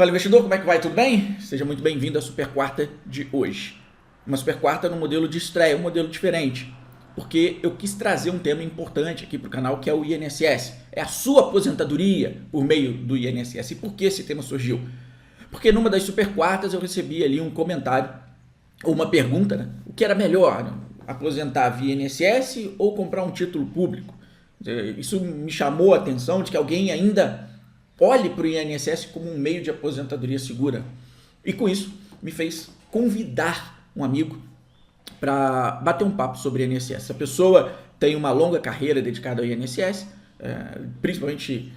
Fala, investidor, como é que vai? Tudo bem? Seja muito bem-vindo à Super Quarta de hoje. Uma Super Quarta no modelo de estreia, um modelo diferente, porque eu quis trazer um tema importante aqui para o canal, que é o INSS. É a sua aposentadoria por meio do INSS. E por que esse tema surgiu? Porque numa das Super Quartas eu recebi ali um comentário, ou uma pergunta, né? O que era melhor, né? Aposentar via INSS ou comprar um título público? Isso me chamou a atenção de que alguém ainda olhe para o INSS como um meio de aposentadoria segura. E com isso, me fez convidar um amigo para bater um papo sobre o INSS. Essa pessoa tem uma longa carreira dedicada ao INSS, principalmente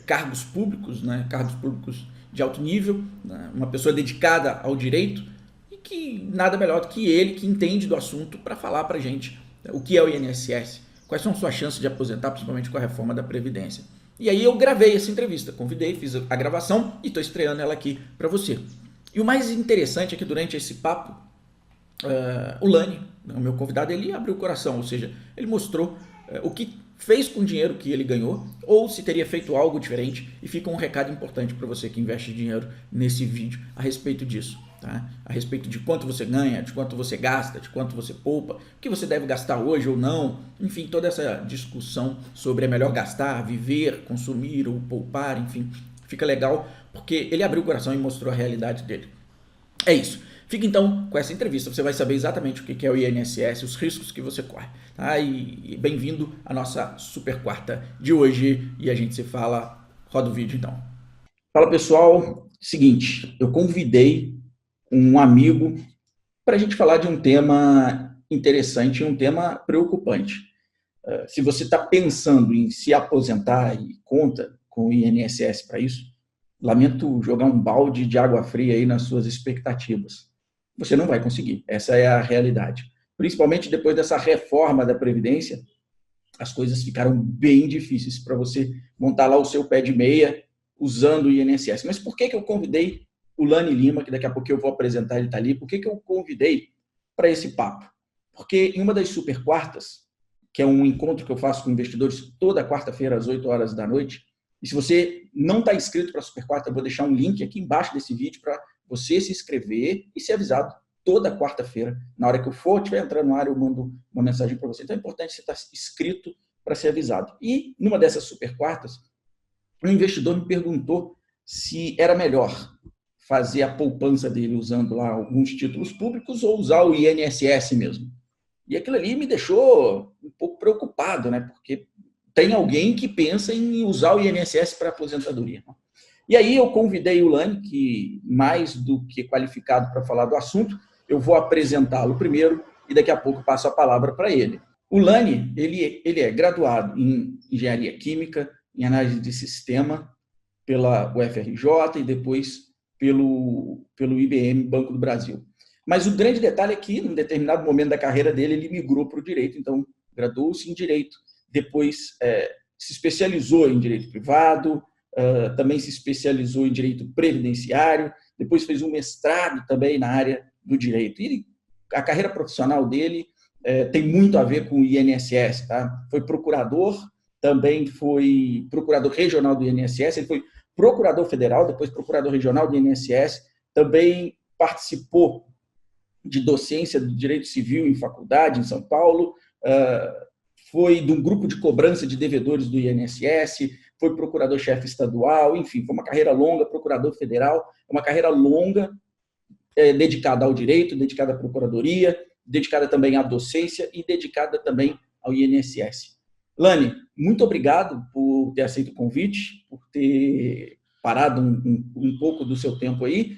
cargos públicos, né, cargos públicos de alto nível, né, uma pessoa dedicada ao direito e que nada melhor do que ele, que entende do assunto, para falar para a gente o que é o INSS, quais são suas chances de aposentar, principalmente com a reforma da Previdência. E aí eu gravei essa entrevista, convidei, fiz a gravação e estou estreando ela aqui para você. E o mais interessante é que durante esse papo, o Lani, o meu convidado, ele abriu o coração, ou seja, ele mostrou o que fez com o dinheiro que ele ganhou ou se teria feito algo diferente, e fica um recado importante para você que investe dinheiro nesse vídeo a respeito disso. Tá? A respeito de quanto você ganha, de quanto você gasta, de quanto você poupa, o que você deve gastar hoje ou não, enfim, toda essa discussão sobre é melhor gastar, viver, consumir ou poupar, enfim, fica legal porque ele abriu o coração e mostrou a realidade dele. É isso. Fica então com essa entrevista, você vai saber exatamente o que é o INSS, os riscos que você corre. Tá? E bem-vindo à nossa Super Quarta de hoje e a gente se fala, roda o vídeo então. Fala pessoal, seguinte, eu convidei um amigo para a gente falar de um tema interessante e um tema preocupante. Se você está pensando em se aposentar e conta com o INSS para isso, lamento jogar um balde de água fria aí nas suas expectativas. Você não vai conseguir, essa é a realidade. Principalmente depois dessa reforma da Previdência, as coisas ficaram bem difíceis para você montar lá o seu pé de meia usando o INSS. Mas por que eu convidei o Lani Lima, que daqui a pouco eu vou apresentar, ele está ali, por que eu convidei para esse papo? Porque em uma das super quartas, que é um encontro que eu faço com investidores toda quarta-feira às 8 horas da noite, e se você não está inscrito para a Super Quarta, eu vou deixar um link aqui embaixo desse vídeo para você se inscrever e ser avisado toda quarta-feira. Na hora que eu for, estiver entrando no ar, eu mando uma mensagem para você. Então é importante você estar inscrito para ser avisado. E numa dessas Super Quartas, um investidor me perguntou se era melhor fazer a poupança dele usando lá alguns títulos públicos ou usar o INSS mesmo. E aquilo ali me deixou um pouco preocupado, né? Porque tem alguém que pensa em usar o INSS para aposentadoria. E aí eu convidei o Lani, que mais do que qualificado para falar do assunto, eu vou apresentá-lo primeiro e daqui a pouco passo a palavra para ele. O Lani, ele é graduado em Engenharia Química, em Análise de Sistema, pela UFRJ e depois pelo IBM Banco do Brasil. Mas o grande detalhe é que, em determinado momento da carreira dele, ele migrou para o direito, então graduou-se em direito, depois se especializou em direito privado, também se especializou em direito previdenciário, depois fez um mestrado também na área do direito. E a carreira profissional dele tem muito a ver com o INSS. Tá? Foi procurador, também foi procurador regional do INSS, ele foi procurador federal, depois procurador regional do INSS, também participou de docência do direito civil em faculdade em São Paulo, foi de um grupo de cobrança de devedores do INSS, foi procurador-chefe estadual, enfim, foi uma carreira longa, procurador federal, uma carreira longa, dedicada ao direito, dedicada à procuradoria, dedicada também à docência e dedicada também ao INSS. Lani, muito obrigado por ter aceito o convite, por ter parado um pouco do seu tempo aí,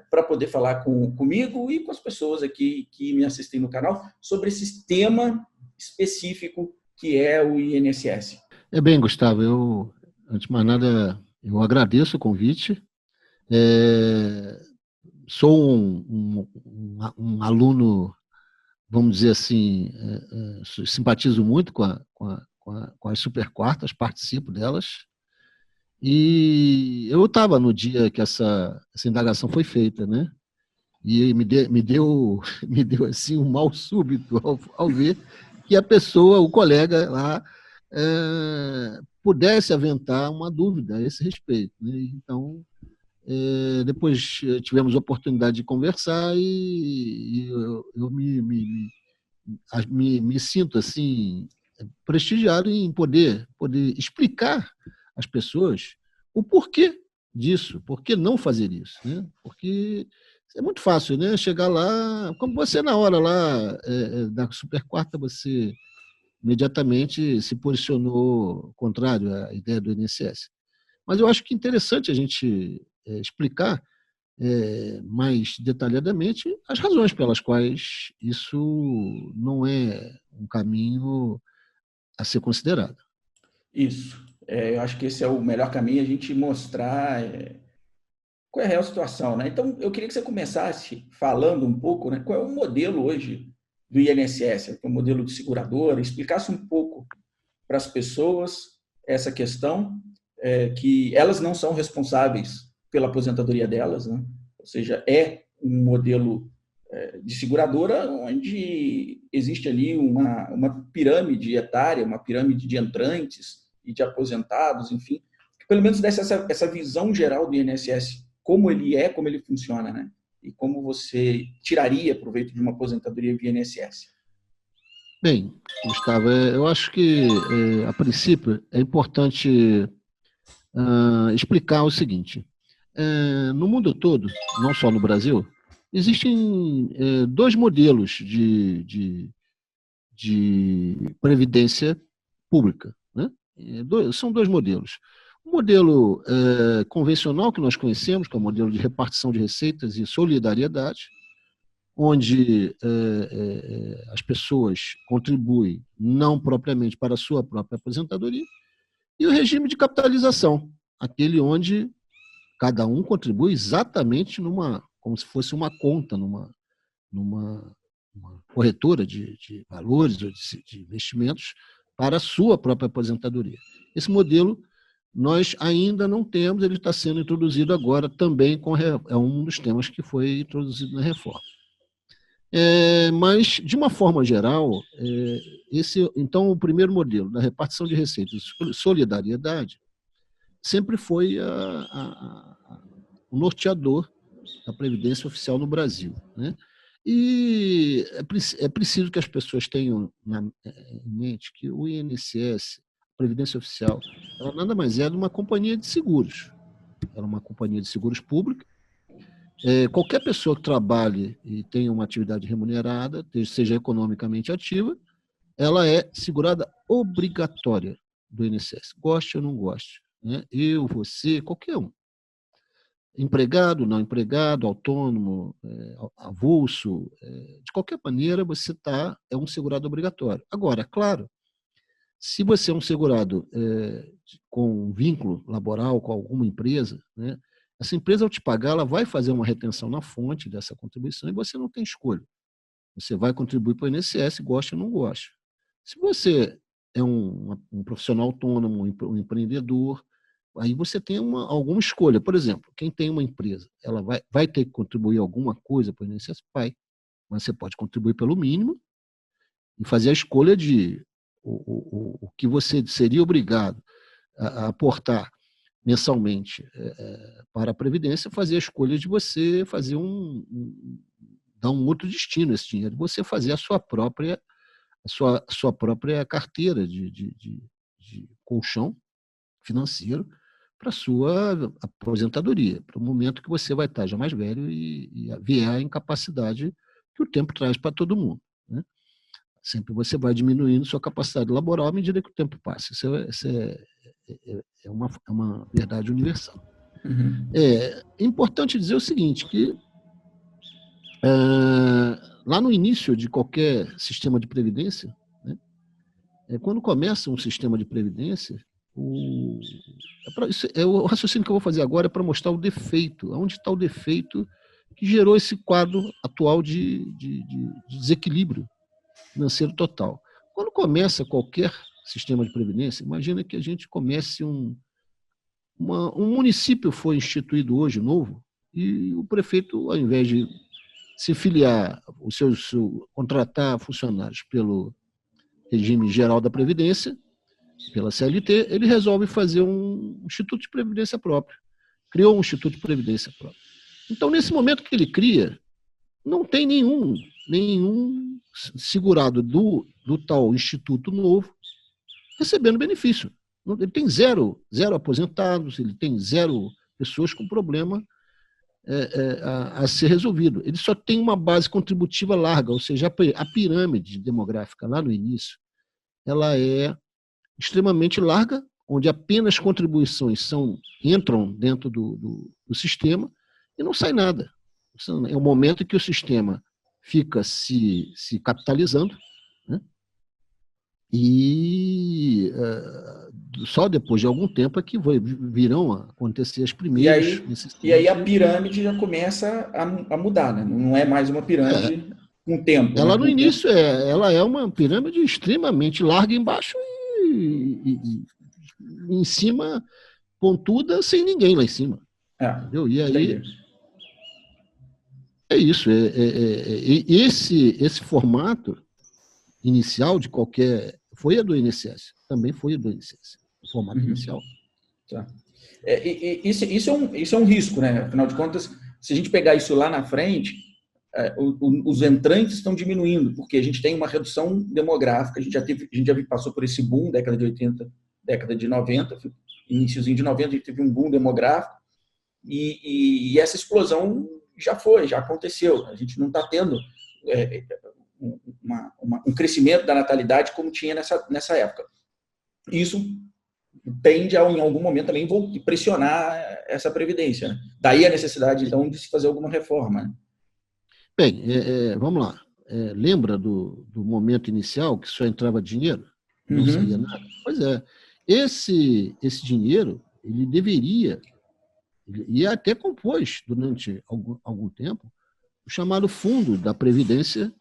para poder falar comigo e com as pessoas aqui que me assistem no canal sobre esse tema específico que é o INSS. Bem, Gustavo, antes de mais nada, eu agradeço o convite. Sou um aluno, vamos dizer assim, simpatizo muito com as super quartas, participo delas. E eu estava no dia que essa indagação foi feita, né? E me deu assim, um mal súbito ao ver que a pessoa, o colega lá, pudesse aventar uma dúvida a esse respeito. Né? Então, Depois tivemos a oportunidade de conversar e eu me sinto assim prestigiado em poder explicar às pessoas o porquê disso, por que não fazer isso, né? Porque é muito fácil, né? Chegar lá, como você na hora lá da Super Quarta, você imediatamente se posicionou contrário à ideia do INSS. Mas eu acho que é interessante a gente explicar mais detalhadamente as razões pelas quais isso não é um caminho a ser considerado. Isso. Eu acho que esse é o melhor caminho, a gente mostrar qual é a real situação, né? Então, eu queria que você começasse falando um pouco, né, qual é o modelo hoje do INSS, o modelo de seguradora, explicasse um pouco para as pessoas essa questão, que elas não são responsáveis pela aposentadoria delas, né? Ou seja, é um modelo de seguradora onde existe ali uma pirâmide etária, uma pirâmide de entrantes e de aposentados, enfim, que pelo menos desse essa visão geral do INSS, como ele é, como ele funciona, né? E como você tiraria proveito de uma aposentadoria via INSS. Bem, Gustavo, eu acho que, a princípio, é importante explicar o seguinte: no mundo todo, não só no Brasil, existem dois modelos de previdência pública, né? São dois modelos. O modelo convencional que nós conhecemos, que é o modelo de repartição de receitas e solidariedade, onde as pessoas contribuem não propriamente para a sua própria aposentadoria, e o regime de capitalização, aquele onde cada um contribui exatamente como se fosse uma conta, numa corretora de valores ou de investimentos para a sua própria aposentadoria. Esse modelo nós ainda não temos, ele está sendo introduzido agora também, é um dos temas que foi introduzido na reforma. Mas, de uma forma geral, então, o primeiro modelo da repartição de receitas, solidariedade, sempre foi o norteador da Previdência Oficial no Brasil, né? E é preciso que as pessoas tenham em mente que o INSS, a Previdência Oficial, ela nada mais é de uma companhia de seguros. Ela é uma companhia de seguros pública. Qualquer pessoa que trabalhe e tenha uma atividade remunerada, seja economicamente ativa, ela é segurada obrigatória do INSS, goste ou não goste, né? Eu, você, qualquer um. Empregado, não empregado, autônomo, avulso, de qualquer maneira você é um segurado obrigatório. Agora, claro, se você é um segurado com um vínculo laboral com alguma empresa, né, essa empresa, ao te pagar, ela vai fazer uma retenção na fonte dessa contribuição e você não tem escolha. Você vai contribuir para o INSS, gosta ou não gosta. Se você é um profissional autônomo, um empreendedor, aí você tem alguma escolha. Por exemplo, quem tem uma empresa, ela vai ter que contribuir alguma coisa para o INSS? Vai. Mas você pode contribuir pelo mínimo e fazer a escolha de o que você seria obrigado a aportar mensalmente para a Previdência, fazer a escolha de você fazer dar um outro destino a esse dinheiro, você fazer a sua própria carteira de colchão financeiro para a sua aposentadoria, para o momento que você vai estar já mais velho e vier a incapacidade que o tempo traz para todo mundo, né? Sempre você vai diminuindo sua capacidade laboral à medida que o tempo passa. Isso é uma verdade universal. Uhum. É importante dizer o seguinte, que lá no início de qualquer sistema de previdência, né, quando começa um sistema de previdência, o raciocínio que eu vou fazer agora é para mostrar o defeito, onde está o defeito que gerou esse quadro atual de desequilíbrio financeiro total. Quando começa qualquer sistema de previdência, imagina que a gente comece um município foi instituído hoje, novo, e o prefeito, ao invés de se filiar, contratar funcionários pelo regime geral da Previdência, pela CLT, ele resolve fazer um instituto de previdência próprio. criou um Instituto de Previdência próprio. Então, nesse momento que ele cria, não tem nenhum segurado do tal Instituto Novo recebendo benefício. Ele tem zero aposentados, ele tem zero pessoas com problema a ser resolvido. Ele só tem uma base contributiva larga, ou seja, a pirâmide demográfica lá no início, ela é extremamente larga, onde apenas contribuições entram dentro do sistema e não sai nada. É o momento em que o sistema fica se capitalizando, né? E só depois de algum tempo é que virão a acontecer as primeiras necessidades. E aí a pirâmide já começa a mudar, né? Não é mais uma pirâmide com o tempo. Ela né? No início ela é uma pirâmide extremamente larga embaixo e em cima pontuda sem ninguém lá em cima. Entendeu? E aí é isso. Esse formato inicial de qualquer... Foi a do INSS. Também foi a do INSS. O formato inicial. Tá. Isso é um risco, né? Afinal de contas, se a gente pegar isso lá na frente, os entrantes estão diminuindo, porque a gente tem uma redução demográfica, a gente já passou por esse boom, década de 80, década de 90, iniciozinho de 90, a gente teve um boom demográfico, e essa explosão já aconteceu. A gente não está tendo um crescimento da natalidade como tinha nessa época. Isso tende a, em algum momento, também pressionar essa previdência. Né? Daí a necessidade, então, de se fazer alguma reforma. Né? Bem, vamos lá. Lembra do momento inicial que só entrava dinheiro? Não saía nada? Pois é. Esse dinheiro, ele deveria, e até compôs durante algum tempo, o chamado Fundo da Previdência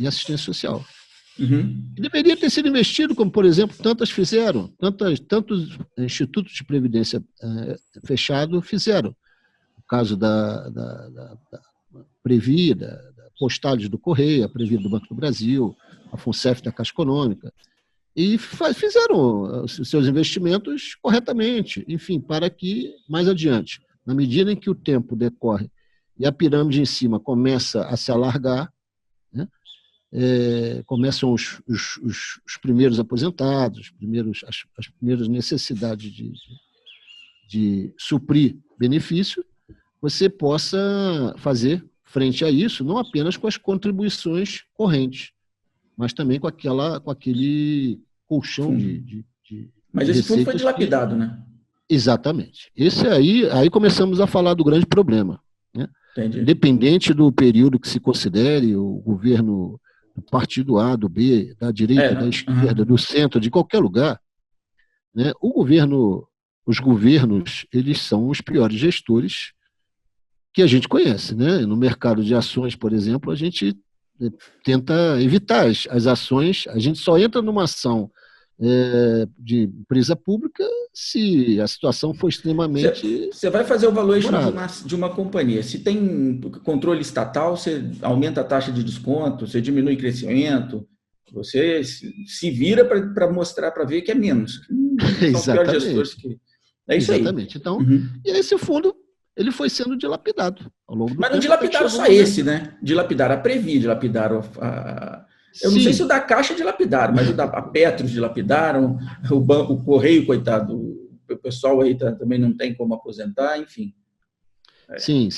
e Assistência Social. E deveria ter sido investido, como, por exemplo, tantos institutos de previdência fechado fizeram. O caso da Previ, da Postales do Correio, a Previ do Banco do Brasil, a FUNCEF da Caixa Econômica, e fizeram os seus investimentos corretamente, enfim, para que, mais adiante, na medida em que o tempo decorre e a pirâmide em cima começa a se alargar, né, começam os primeiros aposentados, as primeiras necessidades de suprir benefício, você possa fazer frente a isso, não apenas com as contribuições correntes, mas também com aquele colchão de Mas esse fundo foi dilapidado, né? Exatamente. Aí começamos a falar do grande problema. Né? Independente do período que se considere, o governo do partido A, do B, da direita, da esquerda, do centro, de qualquer lugar, né? Os governos, eles são os piores gestores que a gente conhece. Né? No mercado de ações, por exemplo, a gente tenta evitar as ações, a gente só entra numa ação de empresa pública se a situação for extremamente... Você vai fazer o valuation de uma companhia. Se tem controle estatal, você aumenta a taxa de desconto, você diminui o crescimento, você se vira para mostrar, para ver que é menos. São os piores gestores que... É isso aí. Exatamente. Então, e esse fundo, ele foi sendo dilapidado ao longo do tempo. Mas não dilapidaram só esse, né? Dilapidaram a Previ, dilapidaram eu não sei se o da Caixa dilapidaram, mas o da Petros dilapidaram, o Correio, coitado, o pessoal aí também não tem como aposentar, enfim. Sim.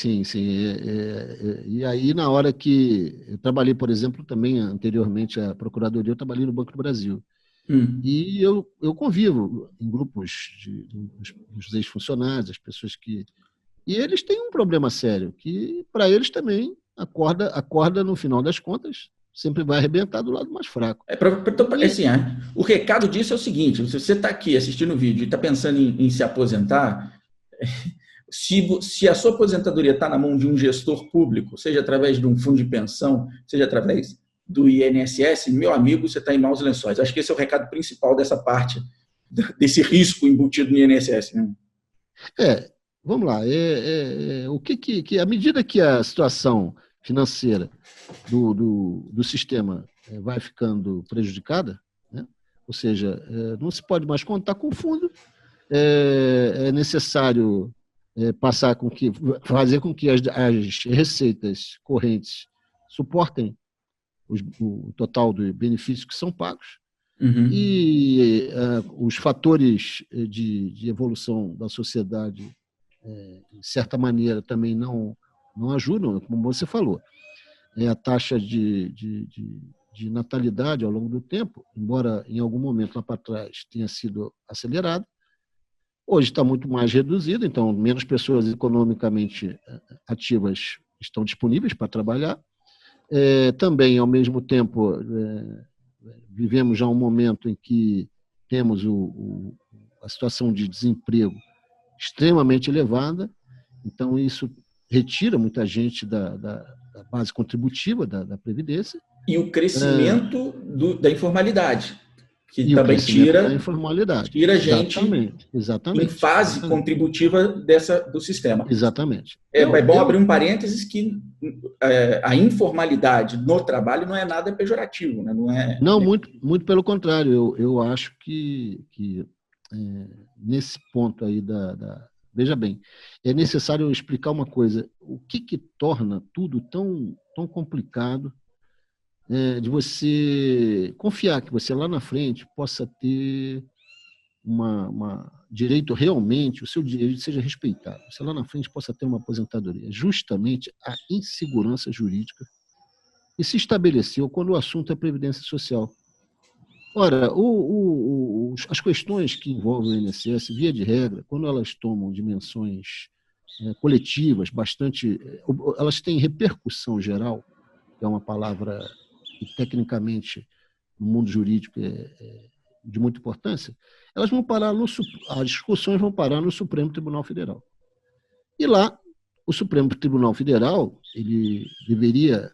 E aí, na hora que eu trabalhei, por exemplo, também anteriormente à Procuradoria, eu trabalhei no Banco do Brasil. E eu convivo em grupos dos ex-funcionários, as pessoas que... E eles têm um problema sério, que para eles também a corda, no final das contas, sempre vai arrebentar do lado mais fraco. O recado disso é o seguinte: se você está aqui assistindo o vídeo e está pensando em se aposentar, se a sua aposentadoria está na mão de um gestor público, seja através de um fundo de pensão, seja através do INSS, meu amigo, você está em maus lençóis. Acho que esse é o recado principal dessa parte, desse risco embutido no INSS. Né? Vamos lá. À medida que a situação financeira do sistema vai ficando prejudicada, né? Ou seja, não se pode mais contar com o fundo, é necessário fazer com que as receitas correntes suportem o total de benefícios que são pagos, e os fatores de evolução da sociedade, de certa maneira, também não ajudam, como você falou. A taxa de natalidade ao longo do tempo, embora em algum momento lá para trás tenha sido acelerada, hoje está muito mais reduzida, então menos pessoas economicamente ativas estão disponíveis para trabalhar. Também, ao mesmo tempo, vivemos já um momento em que temos a situação de desemprego extremamente elevada, então isso retira muita gente da base contributiva da Previdência. E o crescimento da informalidade, que e também o crescimento da informalidade. Tira gente exatamente, em fase contributiva do sistema. Exatamente. É bom abrir um parênteses que a informalidade no trabalho não é nada pejorativo. Né? Não, muito pelo contrário. Eu acho que nesse ponto aí Veja bem, é necessário explicar uma coisa. O que torna tudo tão complicado de você confiar que você lá na frente possa ter direito realmente, o seu direito seja respeitado, você lá na frente possa ter uma aposentadoria. Justamente a insegurança jurídica que se estabeleceu quando o assunto é Previdência Social. Ora, as questões que envolvem o INSS, via de regra, quando elas tomam dimensões coletivas, elas têm repercussão geral, que é uma palavra que tecnicamente no mundo jurídico é de muita importância, elas vão parar as discussões vão parar no Supremo Tribunal Federal. E lá, o Supremo Tribunal Federal, ele deveria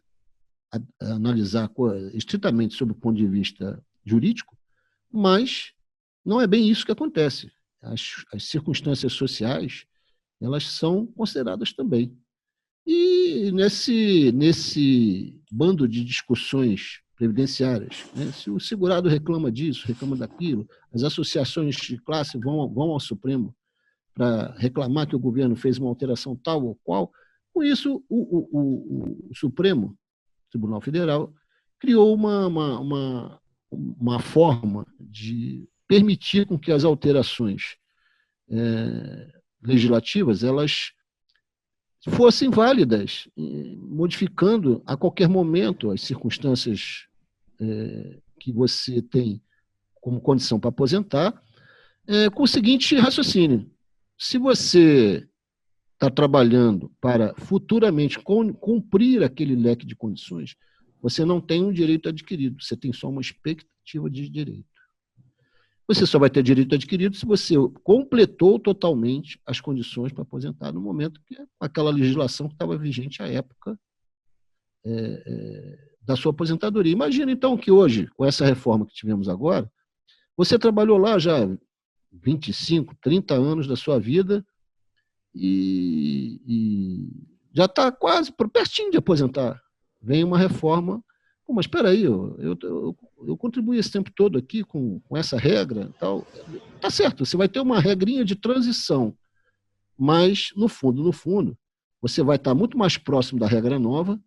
analisar estritamente sob o ponto de vista jurídico, mas não é bem isso que acontece. As circunstâncias sociais, elas são consideradas também. E nesse bando de discussões previdenciárias, né, se o segurado reclama disso, reclama daquilo, as associações de classe vão ao Supremo para reclamar que o governo fez uma alteração tal ou qual, com isso o Supremo Tribunal Federal criou uma forma de permitir com que as alterações legislativas elas fossem válidas, modificando a qualquer momento as circunstâncias que você tem como condição para aposentar, com o seguinte raciocínio: se você está trabalhando para futuramente cumprir aquele leque de condições, você não tem um direito adquirido, você tem só uma expectativa de direito. Você só vai ter direito adquirido se você completou totalmente as condições para aposentar no momento que aquela legislação que estava vigente à época da sua aposentadoria. Imagina, então, que hoje, com essa reforma que tivemos agora, você trabalhou lá já 25, 30 anos da sua vida e já está quase pertinho de aposentar. Vem uma reforma. Pô, mas espera aí, eu contribuí esse tempo todo aqui com essa regra e tal. Tá certo, você vai ter uma regrinha de transição, mas, no fundo, você vai estar muito mais próximo da regra nova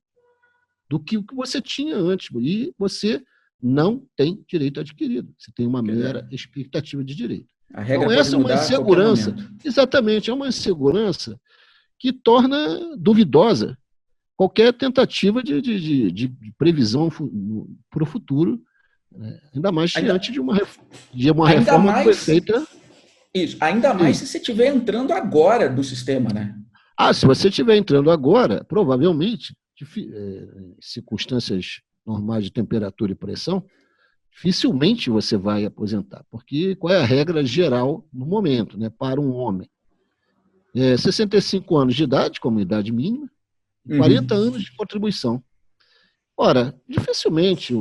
do que o que você tinha antes. E você não tem direito adquirido. Você tem uma mera expectativa de direito. A regra então, essa é uma insegurança. Exatamente, é uma insegurança que torna duvidosa qualquer tentativa de previsão para o futuro, né? Ainda mais diante de uma reforma que foi feita. Isso, ainda mais se você estiver entrando agora do sistema, né? Se você estiver entrando agora, provavelmente, em circunstâncias normais de temperatura e pressão, dificilmente você vai aposentar, porque qual é a regra geral no momento, né, para um homem? 65 anos de idade, como idade mínima, 40 anos de contribuição. Ora, dificilmente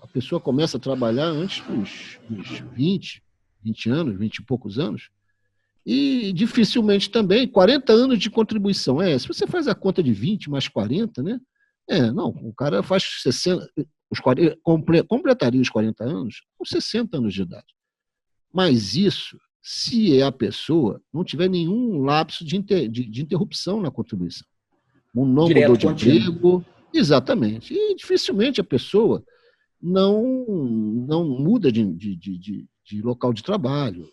a pessoa começa a trabalhar antes dos 20 anos, 20 e poucos anos, e dificilmente também 40 anos de contribuição. Se você faz a conta de 20 mais 40, né? Não, o cara faz 60, completaria os 40 anos com 60 anos de idade. Mas isso se a pessoa não tiver nenhum lapso de interrupção na contribuição. Não mudou de emprego, exatamente. E dificilmente a pessoa não muda de local de trabalho.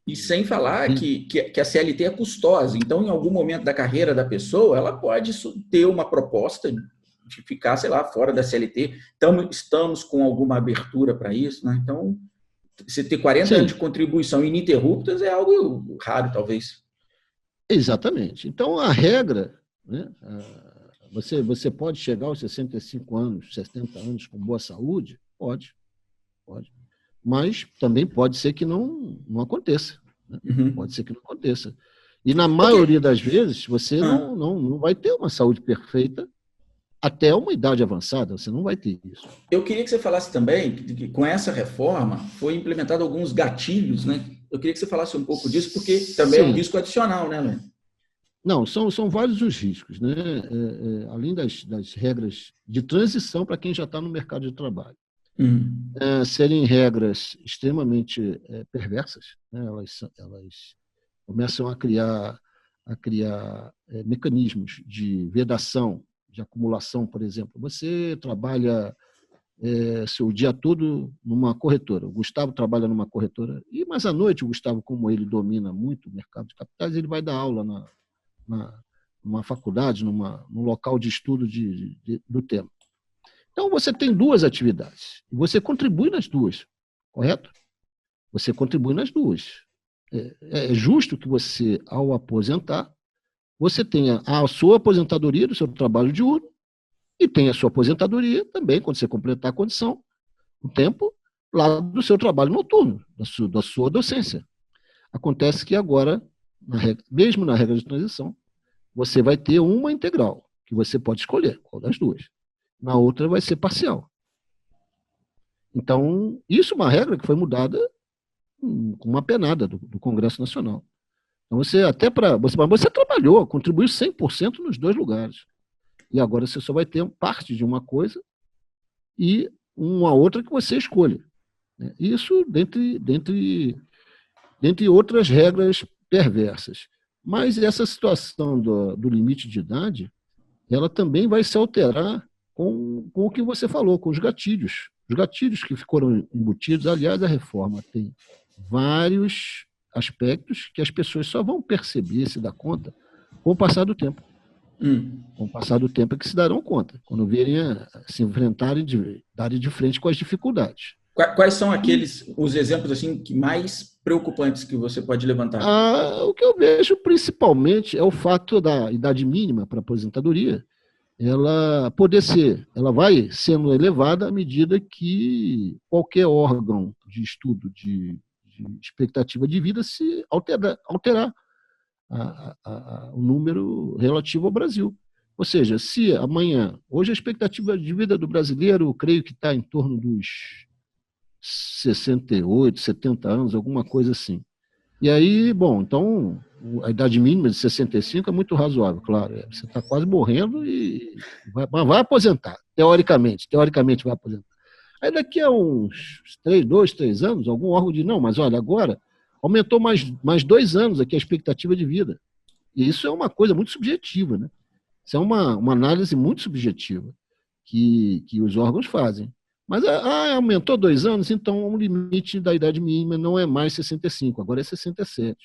E sem falar que a CLT é custosa. Então, em algum momento da carreira da pessoa, ela pode ter uma proposta de ficar, sei lá, fora da CLT. Estamos com alguma abertura para isso, né? Então, você ter 40 anos de contribuição ininterruptas é algo raro, talvez. Exatamente. Então, a regra, né, você pode chegar aos 65 anos, 70 anos com boa saúde? Pode. Mas também pode ser que não aconteça. Né? Pode ser que não aconteça. E na maioria das vezes, você não vai ter uma saúde perfeita até uma idade avançada, você não vai ter isso. Eu queria que você falasse também que com essa reforma foi implementado alguns gatilhos, né? Eu queria que você falasse um pouco disso, porque também é um risco adicional, né, Luiz? Não, são vários os riscos, né? Além das regras de transição para quem já está no mercado de trabalho. Serem regras extremamente perversas, né? Elas começam a criar mecanismos de vedação, de acumulação, por exemplo. Você trabalha seu dia todo numa corretora. O Gustavo trabalha numa corretora, mas à noite o Gustavo, como ele domina muito o mercado de capitais, ele vai dar aula numa faculdade, num local de estudo do tema. Então, você tem duas atividades e você contribui nas duas, correto? Você contribui nas duas. É justo que você, ao aposentar, você tenha a sua aposentadoria do seu trabalho diurno e tenha a sua aposentadoria também, quando você completar a condição, o tempo, lá do seu trabalho noturno, da sua docência. Acontece que agora, mesmo na regra de transição, você vai ter uma integral, que você pode escolher qual das duas. Na outra vai ser parcial. Então, isso é uma regra que foi mudada com uma penada do Congresso Nacional. Então, você trabalhou, contribuiu 100% nos dois lugares. E agora você só vai ter parte de uma coisa e uma outra que você escolha. Isso dentre outras regras perversas. Mas essa situação do limite de idade, ela também vai se alterar com o que você falou, com os gatilhos. Os gatilhos que foram embutidos, aliás, a reforma tem vários aspectos que as pessoas só vão perceber, se dar conta, com o passar do tempo. Com o passar do tempo é que se darão conta, quando virem se enfrentarem, darem de frente com as dificuldades. Quais são os exemplos assim, mais preocupantes que você pode levantar? O que eu vejo principalmente é o fato da idade mínima para aposentadoria, ela vai sendo elevada à medida que qualquer órgão de estudo de expectativa de vida se alterar o número relativo ao Brasil. Ou seja, se amanhã, hoje a expectativa de vida do brasileiro, eu creio que está em torno dos 68, 70 anos, alguma coisa assim. E aí, bom, então a idade mínima de 65 é muito razoável, claro. Você está quase morrendo e vai aposentar, teoricamente vai aposentar. Aí daqui a uns 2, 3 anos, algum órgão diz, não, mas olha, agora aumentou mais 2 anos aqui a expectativa de vida. E isso é uma coisa muito subjetiva, né? Isso é uma análise muito subjetiva que os órgãos fazem. Mas aumentou 2 anos, então o limite da idade mínima não é mais 65, agora é 67.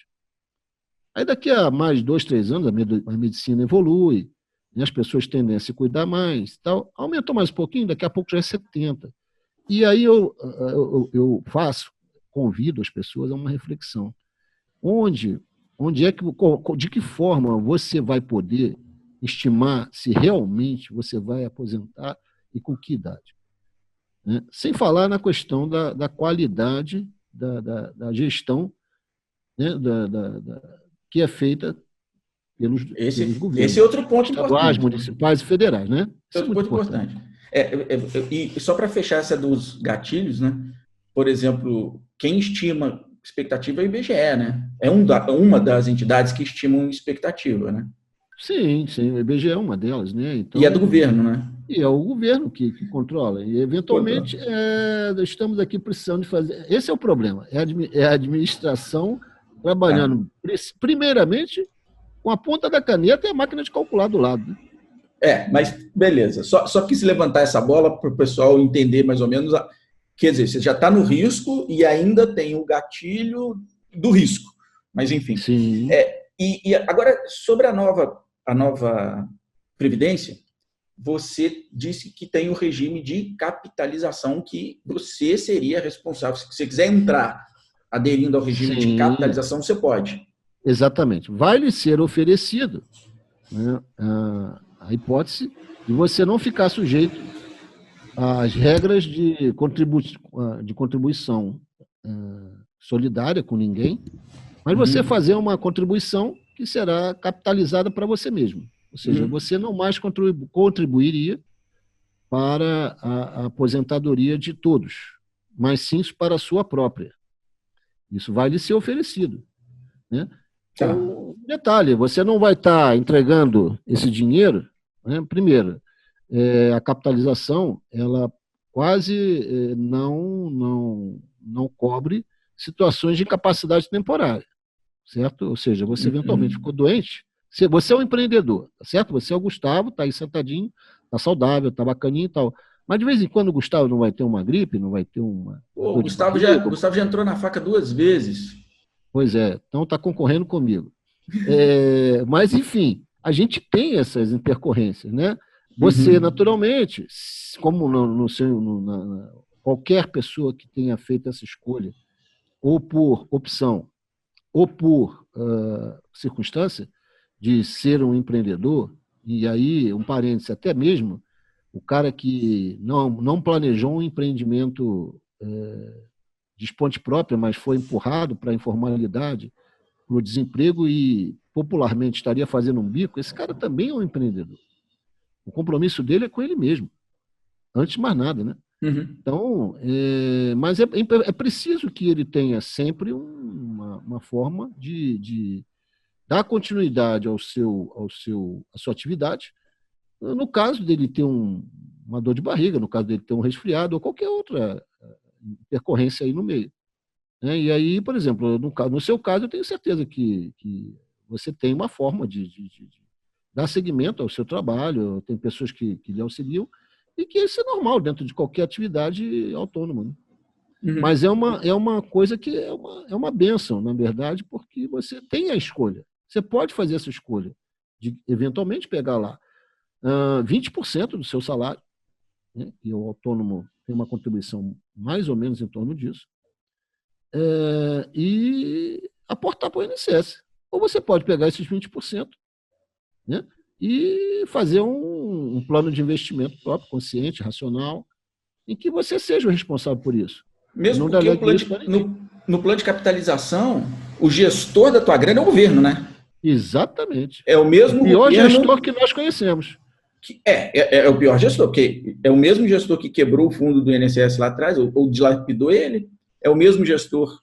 Aí daqui a mais 2, 3 anos, a medicina evolui, e as pessoas tendem a se cuidar mais, tal. Aumentou mais um pouquinho, daqui a pouco já é 70. E aí eu convido as pessoas a uma reflexão. De que forma você vai poder estimar se realmente você vai aposentar e com que idade? Né? Sem falar na questão da qualidade da gestão, né? Que é feita pelos governos. Esse é outro ponto estaduais, municipais e federais. Né? Esse é outro ponto importante. E só para fechar essa dos gatilhos, né? Por exemplo, quem estima expectativa é o IBGE, né? É uma das entidades que estimam expectativa, né? Sim, o IBGE é uma delas, né? Então, e é do governo, né? E é o governo que controla. E, eventualmente, estamos aqui precisando de fazer... Esse é o problema, é a administração trabalhando primeiramente com a ponta da caneta e a máquina de calcular do lado. Né? Mas beleza. Só quis levantar essa bola para o pessoal entender mais ou menos. Quer dizer, você já está no risco e ainda tem o gatilho do risco. Mas, enfim. Sim. E agora, sobre a nova Previdência, você disse que tem o regime de capitalização que você seria responsável. Se você quiser entrar aderindo ao regime de capitalização, você pode. Exatamente. Vai lhe ser oferecido, né, a hipótese de você não ficar sujeito às regras de contribuição solidária com ninguém, mas você fazer uma contribuição que será capitalizada para você mesmo. Ou seja, você não mais contribuiria para a aposentadoria de todos, mas sim para a sua própria. Isso vai lhe ser oferecido. Né? Então, detalhe, você não vai estar entregando esse dinheiro. Né? Primeiro, a capitalização ela quase não cobre situações de incapacidade temporária, certo? Ou seja, você eventualmente ficou doente, você é um empreendedor, certo? Você é o Gustavo, está aí sentadinho, está saudável, está bacaninho e tal. Mas de vez em quando o Gustavo não vai ter uma gripe, não vai ter uma... O Gustavo já entrou na faca 2 vezes. Pois é, então está concorrendo comigo. Mas, enfim, a gente tem essas intercorrências, né? Você, naturalmente, como qualquer pessoa que tenha feito essa escolha, ou por opção, ou por circunstância, de ser um empreendedor, e aí, um parêntese, até mesmo o cara que não planejou um empreendimento de esponte própria, mas foi empurrado para a informalidade, para o desemprego e popularmente estaria fazendo um bico, esse cara também é um empreendedor. O compromisso dele é com ele mesmo, antes de mais nada, né? Então, mas é preciso que ele tenha sempre uma forma de dar continuidade à sua atividade. No caso dele ter uma dor de barriga, no caso dele ter um resfriado ou qualquer outra intercorrência aí no meio. Né? E aí, por exemplo, no seu caso, eu tenho certeza que você tem uma forma de dar seguimento ao seu trabalho, tem pessoas que lhe auxiliam, e que isso é normal dentro de qualquer atividade autônoma. Né? Mas é uma coisa que é uma bênção, na verdade, porque você tem a escolha. Você pode fazer essa escolha de, eventualmente, pegar lá 20% do seu salário, né? E o autônomo tem uma contribuição mais ou menos em torno disso, e aportar para o INSS. Ou você pode pegar esses 20%, né? E fazer um plano de investimento próprio, consciente, racional, em que você seja o responsável por isso. Mesmo porque no plano de capitalização, o gestor da tua grana é o governo, né? Exatamente. É o mesmo pior gestor que nós conhecemos. É o pior gestor, porque é o mesmo gestor que quebrou o fundo do INSS lá atrás, ou dilapidou ele, é o mesmo gestor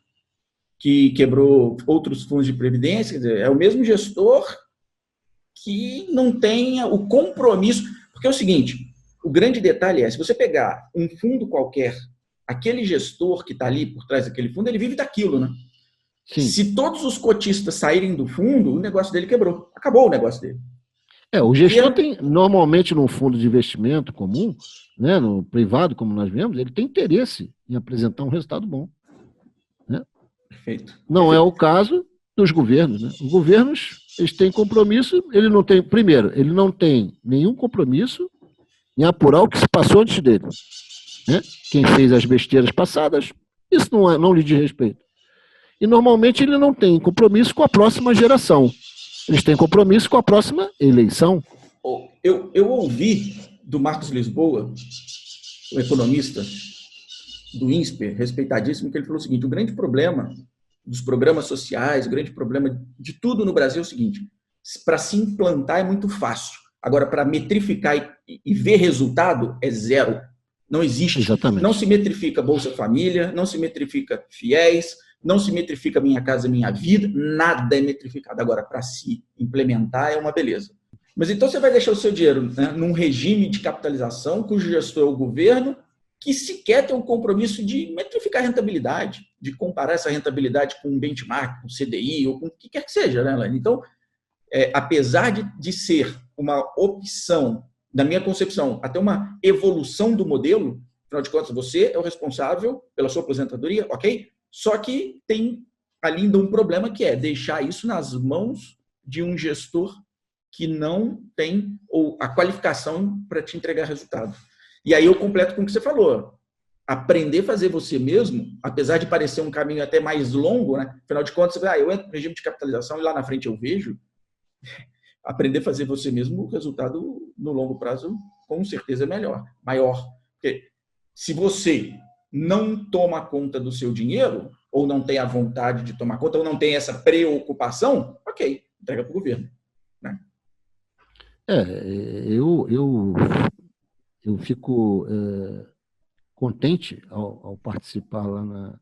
que quebrou outros fundos de previdência, quer dizer, é o mesmo gestor que não tenha o compromisso. Porque é o seguinte, o grande detalhe é, se você pegar um fundo qualquer, aquele gestor que está ali por trás daquele fundo, ele vive daquilo, né? Sim. Se todos os cotistas saírem do fundo, o negócio dele quebrou. Acabou o negócio dele. O gestor tem, normalmente, num fundo de investimento comum, né, no privado, como nós vemos, ele tem interesse em apresentar um resultado bom. Né? Perfeito. Não é o caso dos governos. Né? Os governos, eles têm compromisso, primeiro, ele não tem nenhum compromisso em apurar o que se passou antes dele. Né? Quem fez as besteiras passadas, isso não lhe diz respeito. E, normalmente, ele não tem compromisso com a próxima geração. Eles têm compromisso com a próxima eleição. Eu ouvi do Marcos Lisboa, o economista do INSPER, respeitadíssimo, que ele falou o seguinte: o grande problema dos programas sociais, o grande problema de tudo no Brasil é o seguinte: para se implantar é muito fácil. Agora, para metrificar e ver resultado, é zero. Não existe. Exatamente. Não se metrifica Bolsa Família, não se metrifica FIES, não se metrifica Minha Casa Minha Vida, nada é metrificado. Agora, para se implementar, é uma beleza. Mas então você vai deixar o seu dinheiro, né, num regime de capitalização, cujo gestor é o governo, que sequer tem um compromisso de metrificar a rentabilidade, de comparar essa rentabilidade com um benchmark, com CDI ou com o que quer que seja, né, Elaine? Então, apesar de ser uma opção, na minha concepção, até uma evolução do modelo, afinal de contas, você é o responsável pela sua aposentadoria, ok? Só que tem ali ainda um problema que é deixar isso nas mãos de um gestor que não tem a qualificação para te entregar resultado. E aí eu completo com o que você falou. Aprender a fazer você mesmo, apesar de parecer um caminho até mais longo, né? Afinal de contas, você vai, eu entro no regime de capitalização e lá na frente eu vejo. Aprender a fazer você mesmo, o resultado no longo prazo com certeza é melhor, maior. Porque se você não toma conta do seu dinheiro, ou não tem a vontade de tomar conta, ou não tem essa preocupação, ok, entrega para o governo. Né? Eu fico contente ao participar lá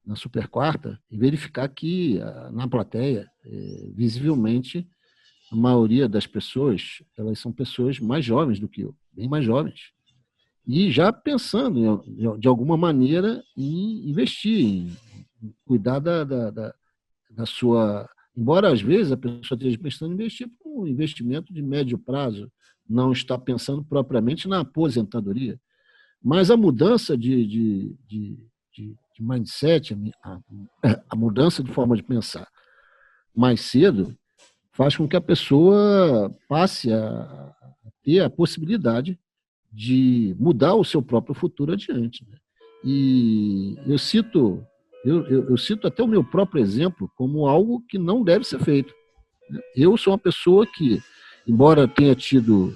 na Super Quarta e verificar que na plateia, visivelmente, a maioria das pessoas, elas são pessoas mais jovens do que eu, bem mais jovens. E já pensando, de alguma maneira, em investir, em cuidar da sua... Embora, às vezes, a pessoa esteja pensando em investir para um investimento de médio prazo, não está pensando propriamente na aposentadoria. Mas a mudança de mindset, a mudança de forma de pensar mais cedo, faz com que a pessoa passe a ter a possibilidade de mudar o seu próprio futuro adiante. Né? E eu cito até o meu próprio exemplo como algo que não deve ser feito. Eu sou uma pessoa que, embora tenha tido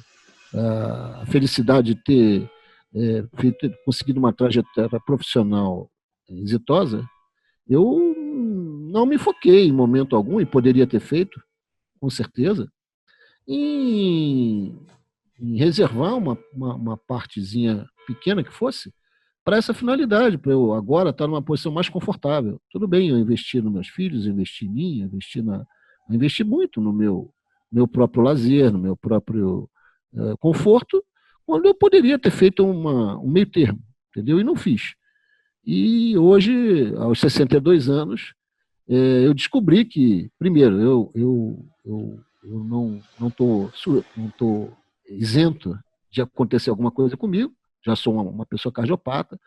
a felicidade de ter conseguido uma trajetória profissional exitosa, eu não me foquei em momento algum, e poderia ter feito, com certeza, em reservar uma partezinha pequena que fosse para essa finalidade, para eu agora estar numa posição mais confortável. Tudo bem, eu investi nos meus filhos, eu investi em mim, eu investi muito no meu próprio lazer, no meu próprio conforto, quando eu poderia ter feito um meio termo, entendeu? E não fiz. E hoje, aos 62 anos, eu descobri que, primeiro, eu não estou isento de acontecer alguma coisa comigo, já sou uma pessoa cardiopata,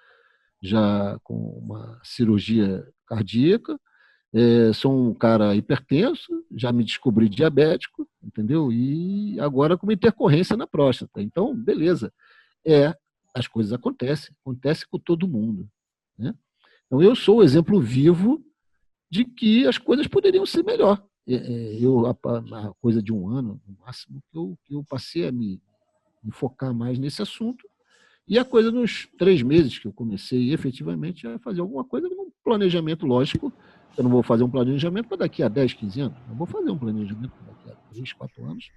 já com uma cirurgia cardíaca, sou um cara hipertenso, já me descobri diabético, entendeu? E agora com uma intercorrência na próstata. Então, beleza. As coisas acontecem com todo mundo. Né? Então, eu sou o exemplo vivo de que as coisas poderiam ser melhor. A coisa de um ano, no máximo, que eu passei a me focar mais nesse assunto, e a coisa nos 3 meses que eu comecei efetivamente a fazer alguma coisa num planejamento lógico. Eu não vou fazer um planejamento para daqui a 10, 15 anos. Eu vou fazer um planejamento para daqui a 3, 4 anos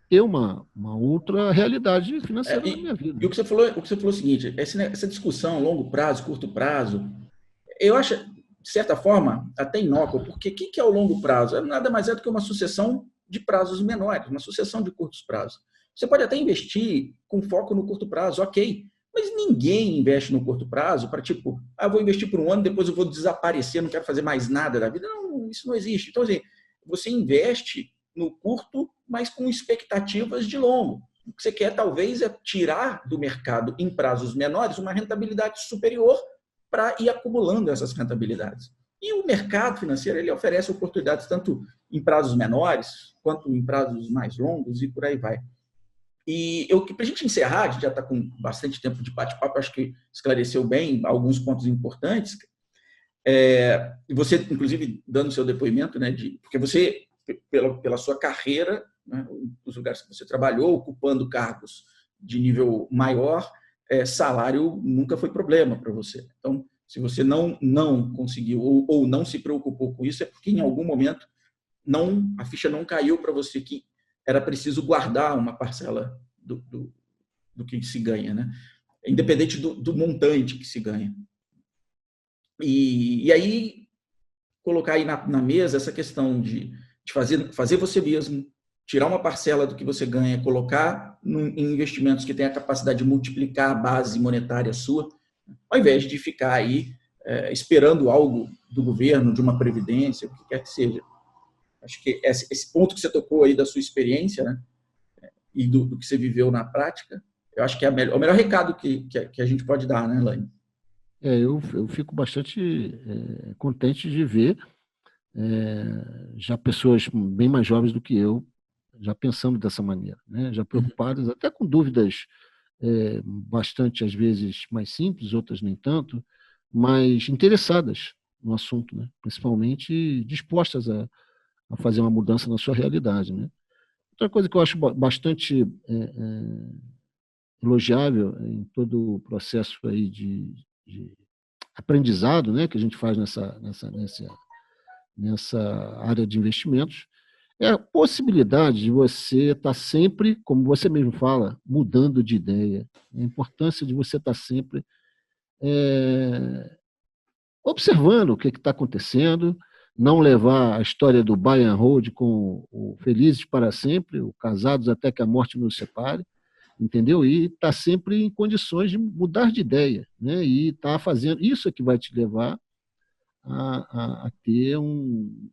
ter uma outra realidade financeira na minha vida. E o que você falou é o seguinte, essa discussão longo prazo, curto prazo, eu acho, de certa forma, até inócua, porque o que é o longo prazo? Nada mais é do que uma sucessão de prazos menores, uma sucessão de curtos prazos. Você pode até investir com foco no curto prazo, ok, mas ninguém investe no curto prazo para tipo, vou investir por um ano, depois eu vou desaparecer, não quero fazer mais nada da vida. Não, isso não existe. Então, assim, você investe no curto, mas com expectativas de longo. O que você quer, talvez, é tirar do mercado, em prazos menores, uma rentabilidade superior para ir acumulando essas rentabilidades. E o mercado financeiro ele oferece oportunidades tanto em prazos menores, quanto em prazos mais longos e por aí vai. E para a gente encerrar, a gente já está com bastante tempo de bate-papo, acho que esclareceu bem alguns pontos importantes. E você, inclusive, dando seu depoimento, né, porque você, pela sua carreira, né, os lugares que você trabalhou, ocupando cargos de nível maior, salário nunca foi problema para você. Então, se você não conseguiu ou não se preocupou com isso, é porque em algum momento a ficha não caiu para você que era preciso guardar uma parcela do que se ganha, né? Independente do montante que se ganha. E aí, colocar aí na mesa essa questão de fazer você mesmo, tirar uma parcela do que você ganha, colocar em investimentos que têm a capacidade de multiplicar a base monetária sua, ao invés de ficar aí esperando algo do governo, de uma previdência, o que quer que seja. Acho que esse ponto que você tocou aí da sua experiência, né, e do que você viveu na prática, eu acho que é o melhor recado que a gente pode dar, né, Elaine? Eu fico bastante contente de ver já pessoas bem mais jovens do que eu, já pensando dessa maneira, né? Já preocupadas, até com dúvidas bastante, às vezes, mais simples, outras nem tanto, mas interessadas no assunto, né? Principalmente dispostas a fazer uma mudança na sua realidade, né? Outra coisa que eu acho bastante elogiável em todo o processo aí de aprendizado, né, que a gente faz nessa área de investimentos, é a possibilidade de você estar sempre, como você mesmo fala, mudando de ideia. A importância de você estar sempre observando o que está acontecendo, não levar a história do buy and hold com o felizes para sempre, o casados até que a morte nos separe, entendeu? E estar sempre em condições de mudar de ideia, né? E estar fazendo isso é que vai te levar a ter um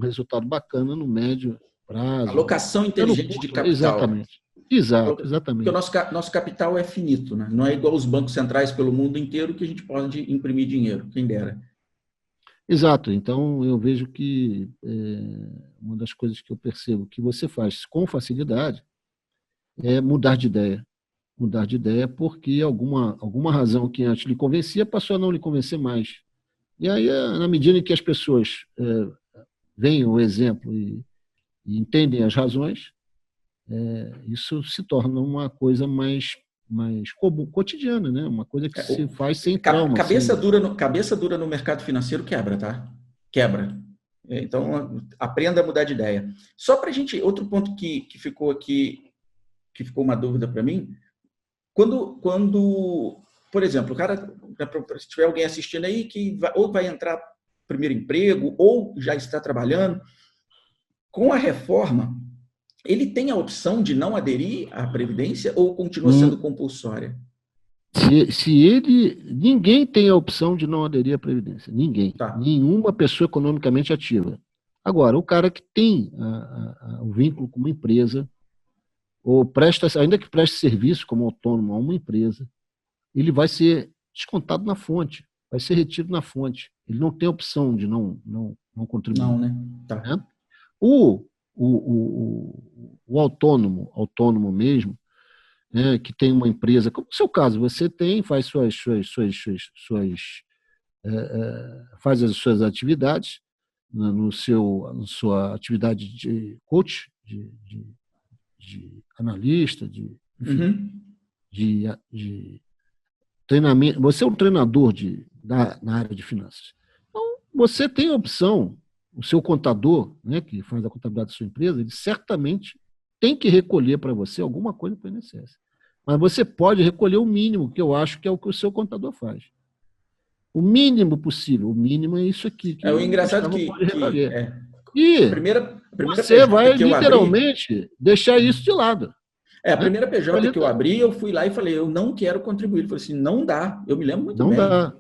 resultado bacana no médio prazo, Alocação até no inteligente de curto, capital. exatamente. Exato, Porque o exatamente. nosso capital é finito, né? Não é igual os bancos centrais pelo mundo inteiro que a gente pode imprimir dinheiro, quem dera. Exato. Então, eu vejo que uma das coisas que eu percebo que você faz com facilidade é mudar de ideia. Mudar de ideia porque alguma razão que antes lhe convencia passou a não lhe convencer mais. E aí, na medida em que as pessoas veem o exemplo e entendem as razões, isso se torna uma coisa mais comum, cotidiana, né? Uma coisa que se faz sem trauma. Cabeça dura no mercado financeiro quebra, tá? Quebra. Então, aprenda a mudar de ideia. Só para a gente, outro ponto que ficou aqui, que ficou uma dúvida para mim, quando, por exemplo, o cara, se tiver alguém assistindo aí que ou vai entrar primeiro emprego ou já está trabalhando, com a reforma, ele tem a opção de não aderir à Previdência ou continua sendo compulsória? Ninguém tem a opção de não aderir à Previdência. Ninguém. Tá. Nenhuma pessoa economicamente ativa. Agora, o cara que tem o vínculo com uma empresa, ou ainda que preste serviço como autônomo a uma empresa, ele vai ser descontado na fonte, vai ser retido na fonte. Ele não tem opção de não contribuir. Não, né? Tá. Né? O autônomo mesmo, né, que tem uma empresa, como no seu caso, você faz faz as suas atividades, na sua atividade de coach, de analista, enfim, de treinamento. Você é um treinador na área de finanças. Então, você tem a opção, o seu contador, né, que faz a contabilidade da sua empresa, ele certamente tem que recolher para você alguma coisa para o INSS. Mas você pode recolher o mínimo, que eu acho que é o que o seu contador faz. O mínimo possível. O mínimo é isso aqui que o o engraçado Gustavo pode recolher. A E primeira você vai que eu abri, literalmente deixar isso de lado. a primeira PJ que eu abri, eu fui lá e falei, eu não quero contribuir. Ele falou assim, não dá. Eu me lembro muito não bem. Dá.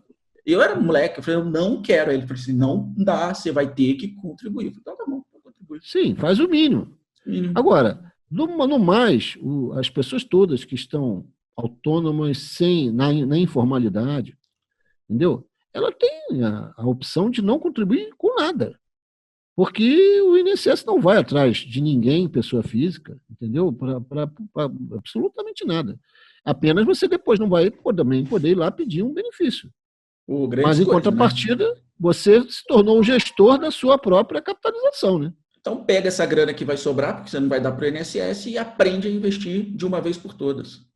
Eu era moleque, eu falei, eu não quero. Ele falou assim, não dá, você vai ter que contribuir. Eu falei, então tá bom, vou contribuir. Sim, faz o mínimo. Agora, no mais, as pessoas todas que estão autônomas na informalidade, entendeu? Ela tem a opção de não contribuir com nada. Porque o INSS não vai atrás de ninguém, pessoa física, entendeu? Para absolutamente nada. Apenas você depois não vai também poder ir lá pedir um benefício. Mas, em contrapartida, né? Você se tornou um gestor da sua própria capitalização, né? Então, pega essa grana que vai sobrar, porque você não vai dar para o INSS, e aprende a investir de uma vez por todas.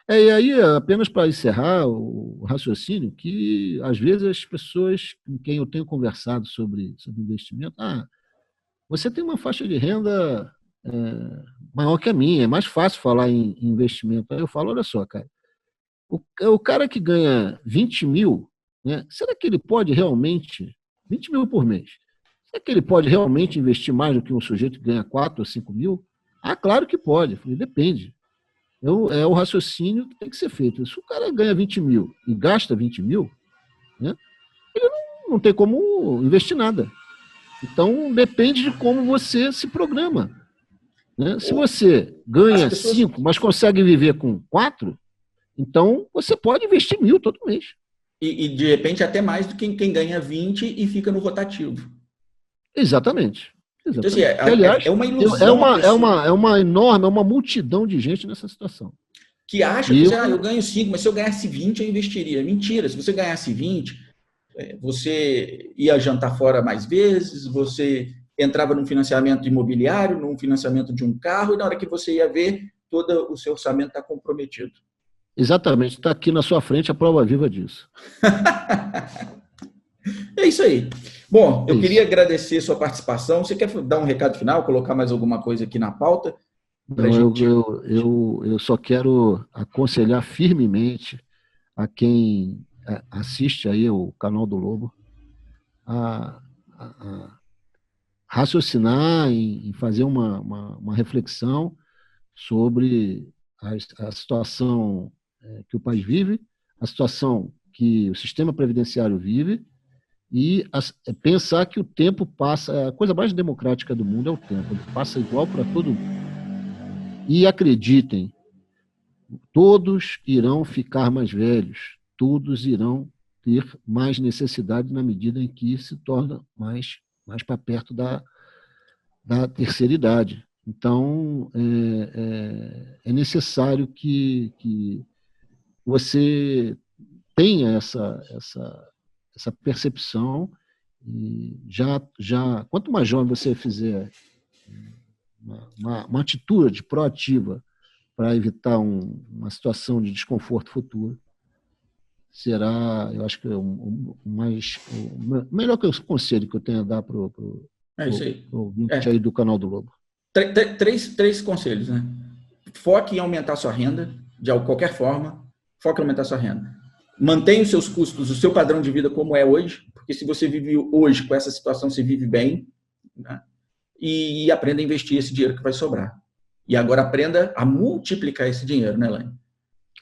E aí, apenas para encerrar o raciocínio, que às vezes as pessoas com quem eu tenho conversado sobre investimento, você tem uma faixa de renda maior que a minha, é mais fácil falar em investimento. Aí eu falo, olha só, cara, o cara que ganha 20 mil, né, será que ele pode realmente, 20 mil por mês, Será que ele pode realmente investir mais do que um sujeito que ganha 4 ou 5 mil? Ah, claro que pode. Eu falei, depende. É o raciocínio que tem que ser feito. Se o cara ganha 20 mil e gasta 20 mil, né, ele não tem como investir nada. Então, depende de como você se programa. Né? Se você ganha 5, mas consegue viver com 4, então você pode investir 1.000 todo mês. E de repente até mais do que quem ganha 20 e fica no rotativo. Exatamente. Então, assim, aliás, é uma ilusão. É uma enorme, é uma multidão de gente nessa situação. Que acha que eu ganho 5, mas se eu ganhasse 20, eu investiria. Mentira, se você ganhasse 20, você ia jantar fora mais vezes, você entrava num financiamento imobiliário, num financiamento de um carro, e na hora que você ia ver, todo o seu orçamento está comprometido. Exatamente, está aqui na sua frente a prova viva disso. É isso aí. Bom, eu queria agradecer sua participação. Você quer dar um recado final, colocar mais alguma coisa aqui na pauta? Não, eu só quero aconselhar firmemente a quem assiste aí o canal do Lobo a raciocinar em fazer uma reflexão sobre a situação que o país vive, a situação que o sistema previdenciário vive, e pensar que o tempo passa, a coisa mais democrática do mundo é o tempo, ele passa igual para todo mundo. E acreditem, todos irão ficar mais velhos, todos irão ter mais necessidade na medida em que se torna mais para perto da terceira idade. Então, é necessário que você tenha essa percepção, e quanto mais jovem você fizer uma atitude proativa para evitar uma situação de desconforto futuro, será, eu acho que o melhor conselho que eu tenho a dar para o ouvinte aí do canal do Lobo. Três conselhos, né? Foque em aumentar sua renda, de qualquer forma, foque em aumentar sua renda. Mantenha os seus custos, o seu padrão de vida como é hoje, porque se você vive hoje com essa situação, você vive bem, né? E aprenda a investir esse dinheiro que vai sobrar. E agora aprenda a multiplicar esse dinheiro, né, Elaine?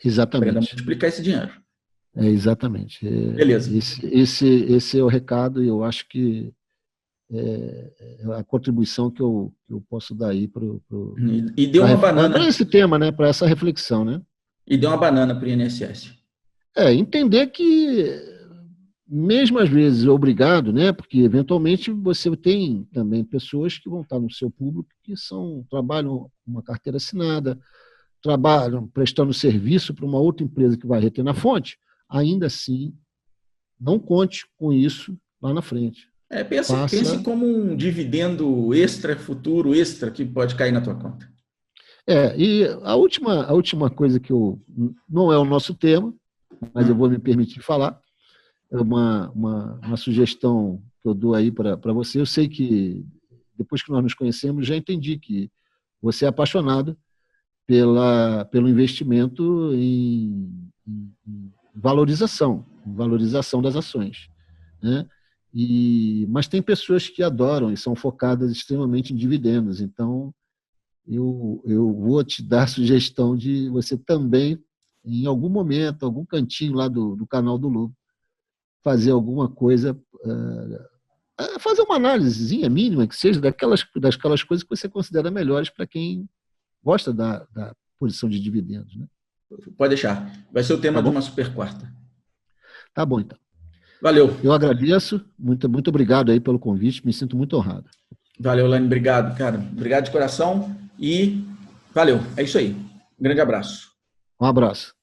Exatamente. Aprenda a multiplicar esse dinheiro. Exatamente. Beleza. Esse é o recado, e eu acho que a contribuição que eu posso dar aí e deu uma banana para esse tema, né, para essa reflexão, né? E deu uma banana para o INSS. Entender que, mesmo às vezes obrigado, né, porque eventualmente você tem também pessoas que vão estar no seu público que trabalham com uma carteira assinada, trabalham prestando serviço para uma outra empresa que vai reter na fonte. Ainda assim, não conte com isso lá na frente. Pense como um dividendo extra, futuro extra, que pode cair na tua conta. E a última coisa que não é o nosso tema, mas eu vou me permitir falar, é uma sugestão que eu dou aí para você. Eu sei que, depois que nós nos conhecemos, já entendi que você é apaixonado pelo investimento em valorização das ações, né? Mas tem pessoas que adoram e são focadas extremamente em dividendos. Então, eu vou te dar a sugestão de você também, em algum momento, algum cantinho lá do canal do Lobo, fazer alguma coisa, fazer uma análisezinha mínima, que seja daquelas coisas que você considera melhores para quem gosta da posição de dividendos, né? Pode deixar. Vai ser o tema de uma super quarta. Tá bom, então. Valeu. Eu agradeço. Muito, muito obrigado aí pelo convite. Me sinto muito honrado. Valeu, Lani. Obrigado, cara. Obrigado de coração. E valeu. É isso aí. Um grande abraço. Um abraço.